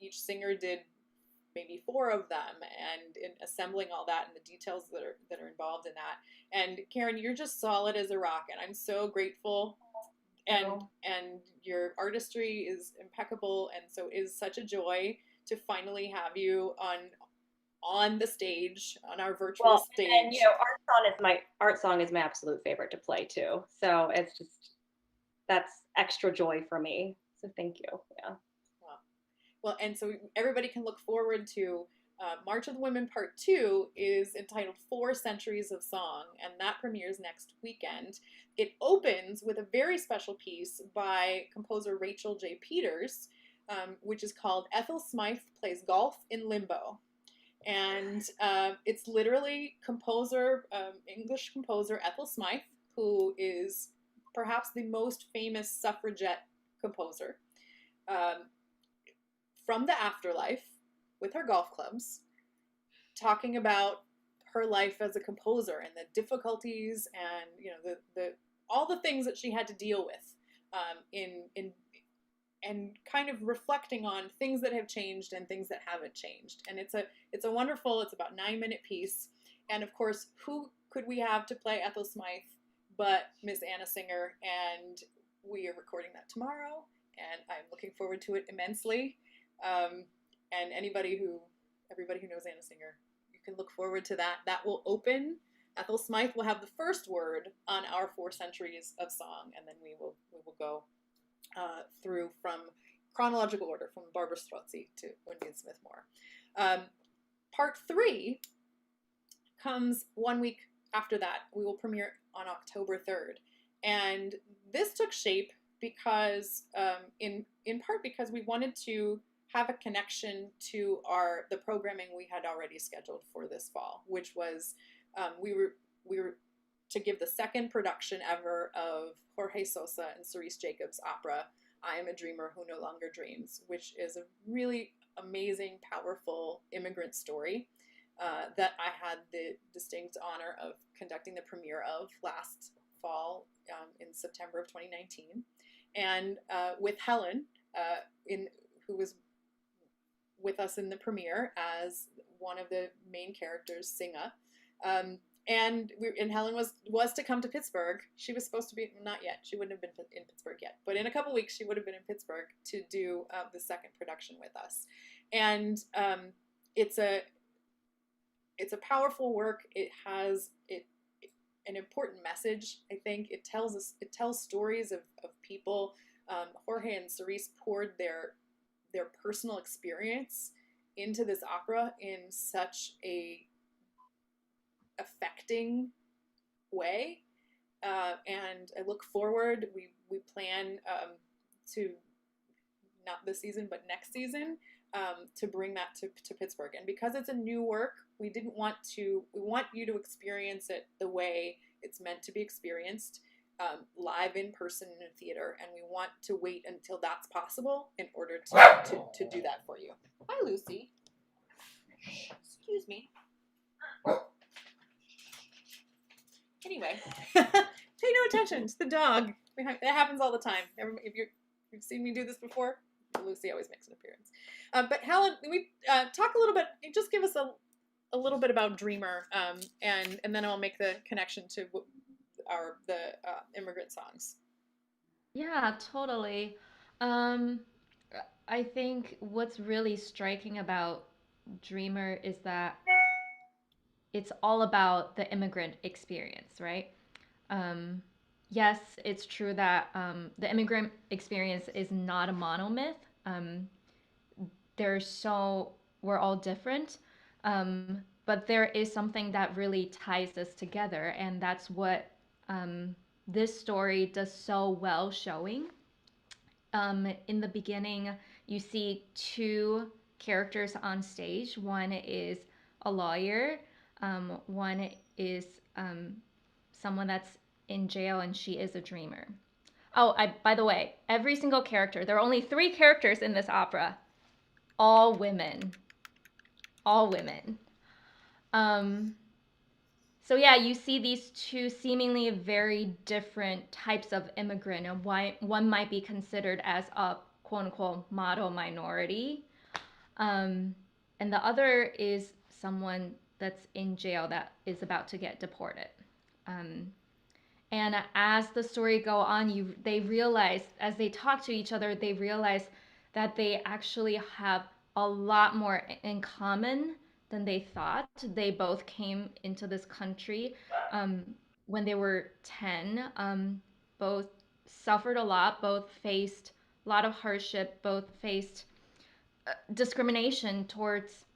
each singer did maybe 4 of them, and in assembling all that and the details that are involved in that. And Karen, you're just solid as a rock, and I'm so grateful. And your artistry is impeccable, and so it is such a joy to finally have you on the stage, on our virtual stage. And art song is my absolute favorite to play too. So it's just, that's extra joy for me. So thank you. Yeah. Well, and so everybody can look forward to March of the Women Part 2 is entitled 4 Centuries of Song, and that premieres next weekend. It opens with a very special piece by composer Rachel J. Peters, which is called Ethel Smythe Plays Golf in Limbo. And it's literally English composer Ethel Smythe, who is perhaps the most famous suffragette composer, from the afterlife with her golf clubs, talking about her life as a composer and the difficulties and the all the things that she had to deal with, and kind of reflecting on things that have changed and things that haven't changed. And it's a wonderful, it's about 9-minute piece. And of course, who could we have to play Ethel Smythe but Miss Anna Singer? And we are recording that tomorrow, and I'm looking forward to it immensely. And everybody who knows Anna Singer, you can look forward to that. That will open. Ethel Smythe will have the first word on our 4 centuries of song, and then we will go through from chronological order, from Barbara Strozzi to Undine Smith-Moore. Part 3 comes 1 week after that. We will premiere on October 3rd, and this took shape because, in part, because we wanted to have a connection to the programming we had already scheduled for this fall, which was we were to give the second production ever of Jorge Sosa and Cerise Jacobs' opera I Am a Dreamer Who No Longer Dreams, which is a really amazing, powerful immigrant story that I had the distinct honor of conducting the premiere of last fall, in September of 2019, and with Helen, who was with us in the premiere as one of the main characters, Singa. And Helen was to come to Pittsburgh. She was supposed to be, not yet, she wouldn't have been in Pittsburgh yet, but in a couple weeks she would have been in Pittsburgh to do the second production with us. And it's a powerful work. It has an important message, I think. It tells stories of people. Jorge and Cerise poured their personal experience into this opera in such a affecting way, and I look forward. We plan to, not this season but next season, to bring that to Pittsburgh. And because it's a new work, we want you to experience it the way it's meant to be experienced, live in person in a theater, and we want to wait until that's possible in order to do that for you. Hi, Lucy. Excuse me. Anyway, pay no attention to the dog. It happens all the time. If you've seen me do this before, Lucy always makes an appearance. But Helen, we talk a little bit. Just give us a little bit about Dreamer, and then I'll make the connection to the immigrant songs. Yeah, totally. Um, I think what's really striking about Dreamer is that it's all about the immigrant experience, right? Um, yes, it's true that the immigrant experience is not a monomyth. Um, there's so we're all different, but there is something that really ties us together, and that's what this story does so well showing. In the beginning, you see two characters on stage. One is a lawyer, one is someone that's in jail, and she is a dreamer. Oh, by the way, every single character, there are only three characters in this opera, all women. All women. Um, so yeah, you see these two seemingly very different types of immigrant, and why one might be considered as a quote unquote model minority, um, and the other is someone that's in jail that is about to get deported. Um, and as the story go on, they realize as they talk to each other, they realize that they actually have a lot more in common than they thought. They both came into this country um, when they were 10. Both suffered a lot. Both faced a lot of hardship. Both faced discrimination towards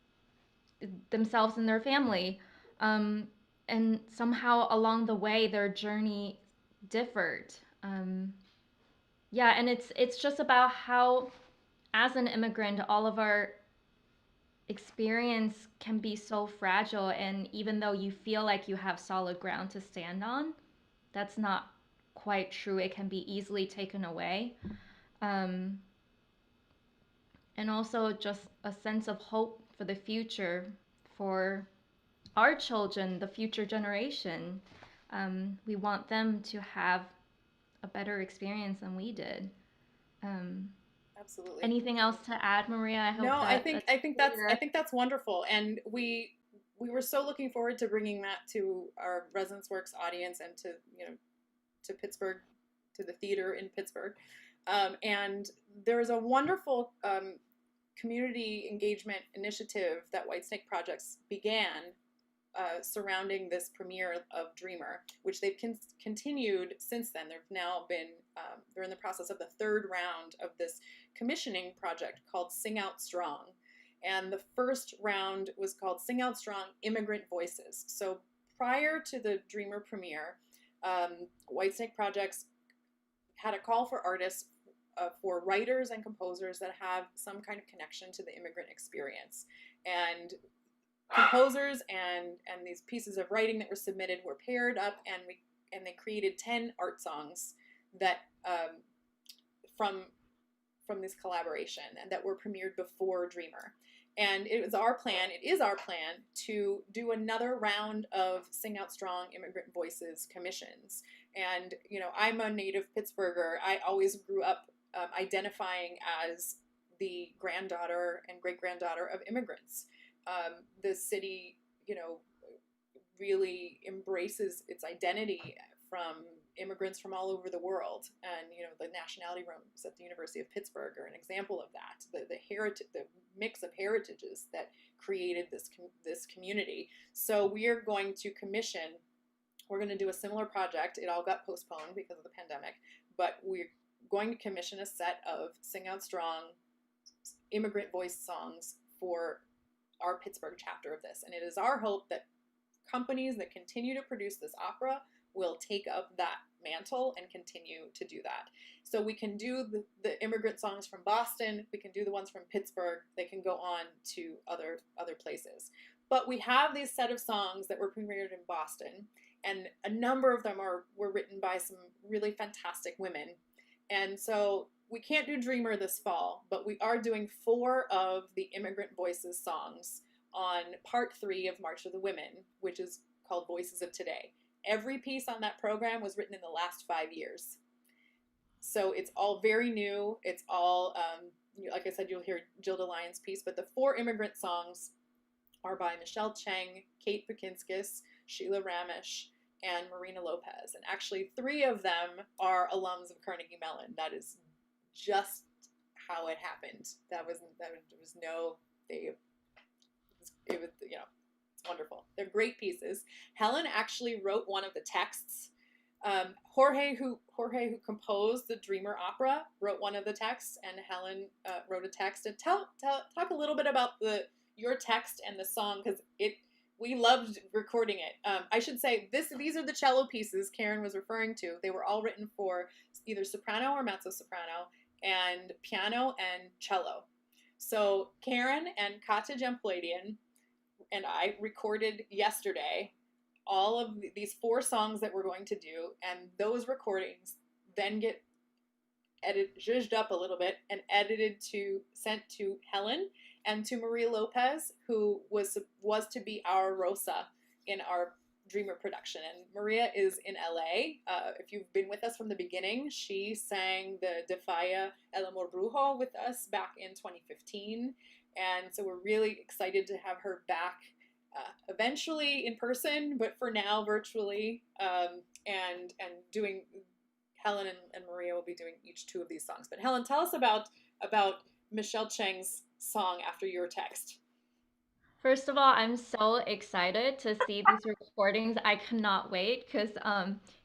themselves and their family. Um, and somehow along the way, their journey differed. Yeah, and it's just about how, as an immigrant, all of our experience can be so fragile, and even though you feel like you have solid ground to stand on, that's not quite true. It can be easily taken away. Um, and also just a sense of hope for the future, for our children, the future generation. We want them to have a better experience than we did. Um, Absolutely. Anything else to add, Maria? I hope No, I that think that's that's clear. wonderful, and we were so looking forward to bringing that to our Resonance Works audience and to to Pittsburgh, to the theater in Pittsburgh, and there is a wonderful community engagement initiative that Whitesnake Projects began surrounding this premiere of Dreamer, which they've continued since then. They've now been they're in the process of the third round of this commissioning project called Sing Out Strong, and the first round was called Sing Out Strong: Immigrant Voices. So prior to the Dreamer premiere, Whitesnake Projects had a call for artists. For writers and composers that have some kind of connection to the immigrant experience, and composers and these pieces of writing that were submitted were paired up, and they created 10 art songs that from this collaboration, and that were premiered before Dreamer. And it is our plan to do another round of Sing Out Strong Immigrant Voices commissions. And I'm a native Pittsburgher. I always grew up identifying as the granddaughter and great granddaughter of immigrants. The city, really embraces its identity from immigrants from all over the world, and the nationality rooms at the University of Pittsburgh are an example of that. The mix of heritages that created this community. So we are going to commission. We're going to do a similar project. It all got postponed because of the pandemic, but we're going to commission a set of Sing Out Strong immigrant voice songs for our Pittsburgh chapter of this. And it is our hope that companies that continue to produce this opera will take up that mantle and continue to do that. So we can do the immigrant songs from Boston, we can do the ones from Pittsburgh, they can go on to other places. But we have these set of songs that were premiered in Boston, and a number of them were written by some really fantastic women. And so we can't do Dreamer this fall, but we are doing 4 of the Immigrant Voices songs on part 3 of March of the Women, which is called Voices of Today. Every piece on that program was written in the last 5 years. So it's all very new. It's all, like I said, you'll hear Gilda Lyons' piece, but the 4 immigrant songs are by Michelle Cheng, Kate Pakinskis, Sheila Ramesh, and Marina Lopez. And actually 3 of them are alums of Carnegie Mellon. That is just how it happened. There was no, it was, it's wonderful. They're great pieces. Helen actually wrote one of the texts. Jorge, who composed the Dreamer opera, wrote one of the texts, and Helen wrote a text. And talk a little bit about your text and the song, because we loved recording it. I should say these are the cello pieces Karen was referring to. They were all written for either soprano or mezzo soprano, and piano and cello. So Karen and Katja Jampladian and I recorded yesterday all of these 4 songs that we're going to do, and those recordings then get zhuzhed up a little bit and sent to Helen and to Maria Lopez, who was to be our Rosa in our Dreamer production. And Maria is in LA. If you've been with us from the beginning, she sang the De Falla El Amor Brujo with us back in 2015. And so we're really excited to have her back eventually in person, but for now virtually, and doing. Helen and Maria will be doing each 2 of these songs. But Helen, tell us about Michelle Cheng's song after your text. First of all, I'm so excited to see these recordings. I cannot wait because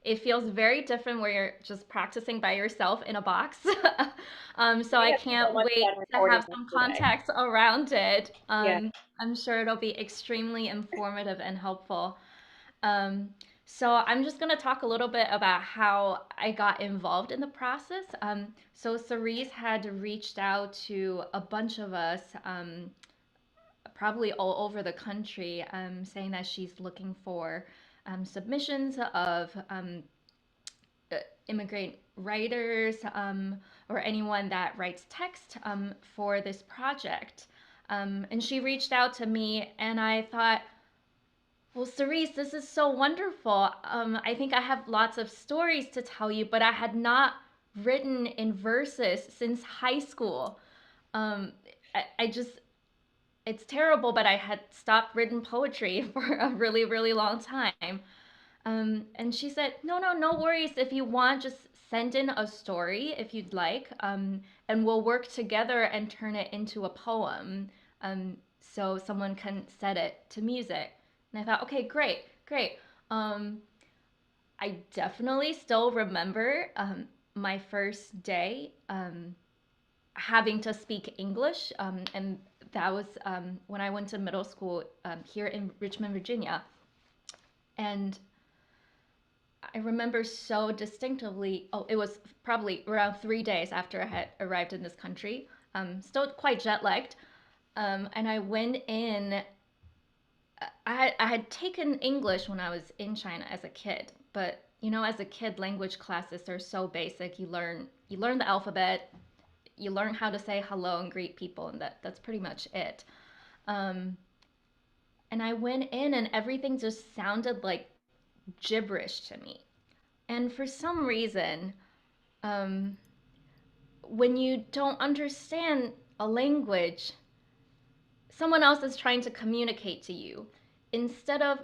it feels very different where you're just practicing by yourself in a box. So I can't wait to have some context around it. I'm sure it'll be extremely informative and helpful. So I'm just going to talk a little bit about how I got involved in the process. So Cerise had reached out to a bunch of us, probably all over the country, saying that she's looking for submissions of immigrant writers, or anyone that writes text, for this project. And she reached out to me, and I thought, well, Cerise, this is so wonderful. I think I have lots of stories to tell you, but I had not written in verses since high school. I just, it's terrible, but I had stopped written poetry for a really, really long time. And she said, no worries. If you want, just send in a story if you'd like, and we'll work together and turn it into a poem, so someone can set it to music. And I thought, okay, great. I definitely still remember my first day having to speak English, and that was when I went to middle school here in Richmond, Virginia. And I remember so distinctively, it was probably around 3 days after I had arrived in this country, still quite jet lagged. And I went in, I had taken English when I was in China as a kid, but as a kid, language classes are so basic. You learn the alphabet, you learn how to say hello and greet people, and that's pretty much it. Um, and I went in, and everything just sounded like gibberish to me. And for some reason, um, when you don't understand a language, someone else is trying to communicate to you. Instead of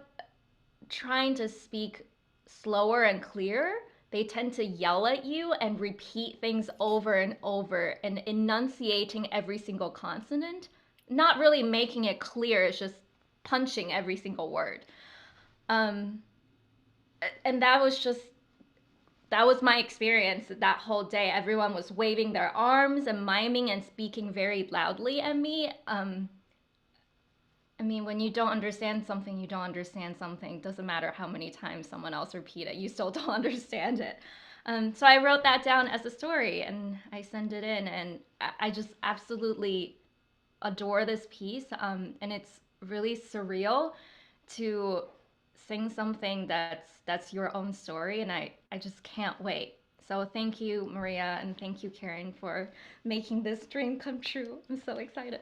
trying to speak slower and clearer, they tend to yell at you and repeat things over and over and enunciating every single consonant, not really making it clear, it's just punching every single word. Um, and that was my experience that whole day. Everyone was waving their arms and miming and speaking very loudly at me. I mean, when you don't understand something, you don't understand something. Doesn't matter how many times someone else repeat it, you still don't understand it. So I wrote that down as a story and I sent it in, and I just absolutely adore this piece. And it's really surreal to sing something that's your own story, and I just can't wait. So thank you, Maria, and thank you, Karen, for making this dream come true. I'm so excited.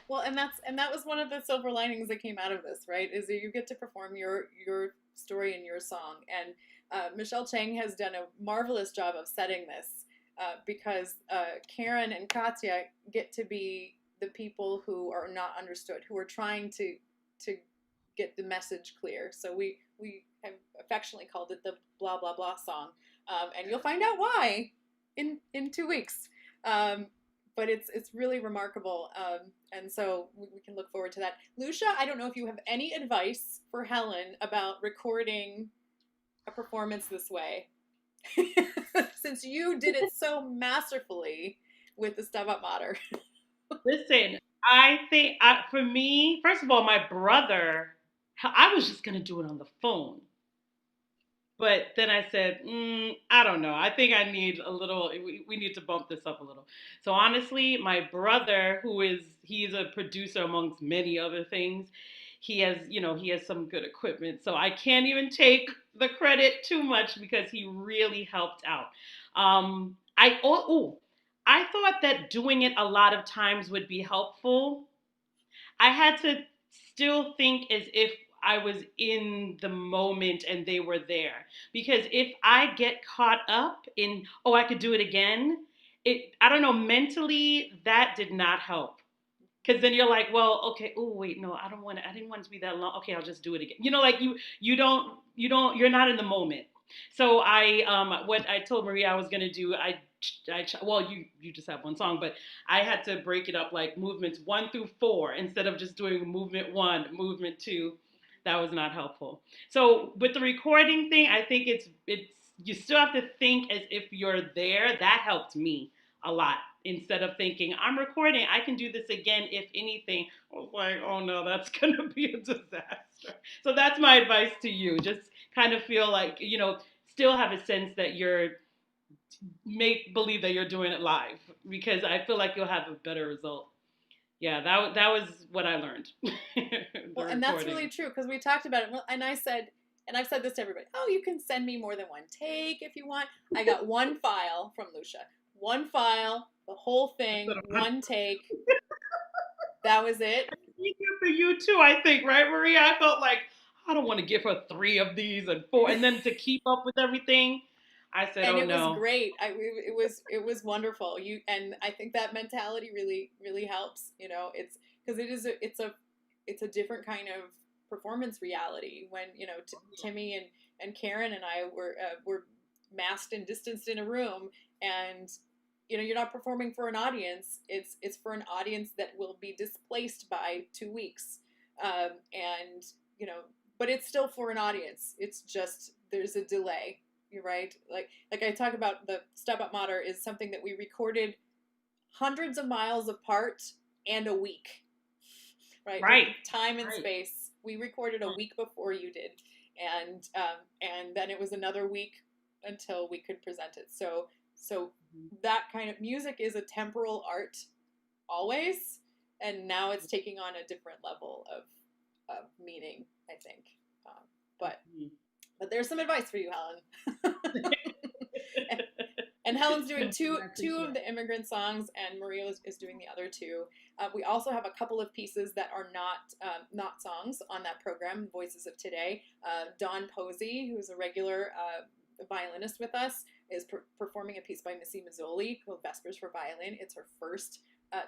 Well, and that was one of the silver linings that came out of this, right? Is that you get to perform your story and your song. And Michelle Chang has done a marvelous job of setting this because Karen and Katya get to be the people who are not understood, who are trying to get the message clear. So we have affectionately called it the blah blah blah song, and you'll find out why in 2 weeks. But it's really remarkable, and so we can look forward to that. Lucia, I don't know if you have any advice for Helen about recording a performance this way, since you did it so masterfully with the Stabat Mater. Listen, I think for me, first of all, my brother, I was just gonna do it on the phone. But then I said, I don't know. I think I need a little. We need to bump this up a little. So honestly, my brother, he's a producer amongst many other things. He has some good equipment. So I can't even take the credit too much because he really helped out. I thought that doing it a lot of times would be helpful. I had to still think as if I was in the moment and they were there. Because if I get caught up in, oh, I could do it again, I don't know, mentally, that did not help. Because then you're like, well, okay, oh wait, no, I didn't want it to be that long. Okay, I'll just do it again. You're not in the moment. So what I told Maria I was gonna do, well, you just have one song, but I had to break it up like movements 1 through 4 instead of just doing movement 1, movement 2. That was not helpful. So with the recording thing, I think it's you still have to think as if you're there. That helped me a lot instead of thinking I'm recording, I can do this again if anything. I was like, oh no, that's gonna be a disaster. So that's my advice to you. Just kind of feel like, still have a sense that you're make believe that you're doing it live because I feel like you'll have a better result. Yeah, that was what I learned. The Well, and that's really recording. true because we talked about it. Well, and I said, and I've said this to everybody. Oh, you can send me more than one take if you want. I got one file from Lucia. One file, the whole thing, one take. That was it. Easier for you too, I think, right, Maria? I felt like I don't want to give her 3 of these and 4, and then to keep up with everything. I said, And oh it was no. great. It was wonderful. You and I think that mentality really helps. It's because it's a different kind of performance reality when Timmy and Karen and I were masked and distanced in a room, and you're not performing for an audience. It's for an audience that will be displaced by 2 weeks, and but it's still for an audience. It's just there's a delay. You're right. Like I talk about, the Stabat Mater is something that we recorded hundreds of miles apart and a week. Right. Right. Time and Right. space. We recorded a week before you did, and then it was another week until we could present it. So that kind of music is a temporal art always, and now it's taking on a different level of meaning, I think. But But there's some advice for you, Helen. and Helen's doing two of the immigrant songs, and Maria is doing the other two. We also have a couple of pieces that are not songs on that program, Voices of Today. Dawn Posey, who's a regular violinist with us, is performing a piece by Missy Mazzoli called Vespers for Violin. It's her first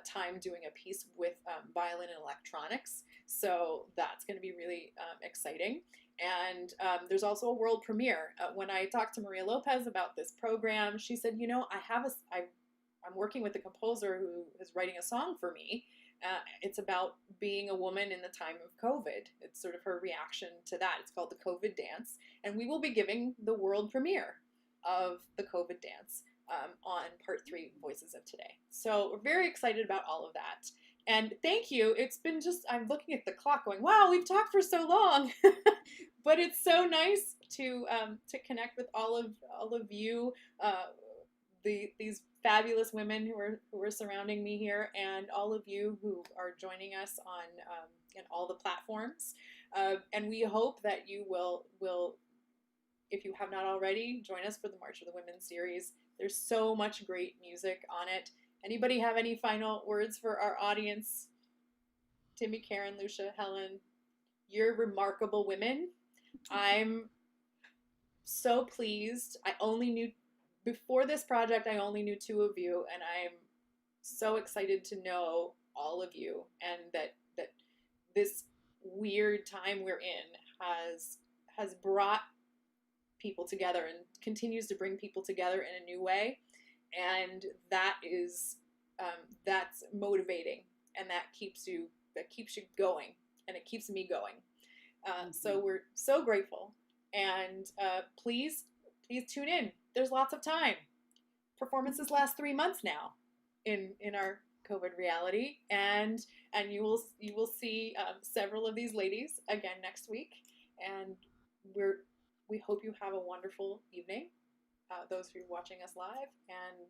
time doing a piece with violin and electronics, so that's going to be really exciting. And there's also a world premiere. When I talked to Maria Lopez about this program, she said, I'm working with a composer who is writing a song for me. It's about being a woman in the time of COVID. It's sort of her reaction to that. It's called the COVID Dance. And we will be giving the world premiere of the COVID Dance on part 3, Voices of Today. So we're very excited about all of that. And thank you. It's been I'm looking at the clock going, wow, we've talked for so long. But it's so nice to connect with all of you, these fabulous women who are surrounding me here, and all of you who are joining us on in all the platforms. And we hope that you will if you have not already, join us for the March of the Women series. There's so much great music on it. Anybody have any final words for our audience? Timmy, Karen, Lucia, Helen, you're remarkable women. I'm so pleased. I only knew, before this project, I only knew 2 of you, and I'm so excited to know all of you, and that this weird time we're in has brought people together and continues to bring people together in a new way, and that is that's motivating, and that keeps you going, and it keeps me going. So we're so grateful, and please tune in. There's lots of time. Performances last 3 months now in our COVID reality, and you will see several of these ladies again next week, and we hope you have a wonderful evening, those of you watching us live, and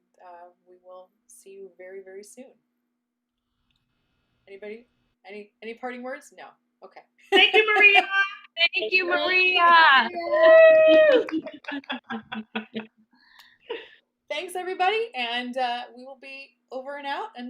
we will see you very, very soon. Anybody? Any parting words? No. Okay. Thank you, Maria. Thank you, Maria. Thanks, everybody, and we will be over and out until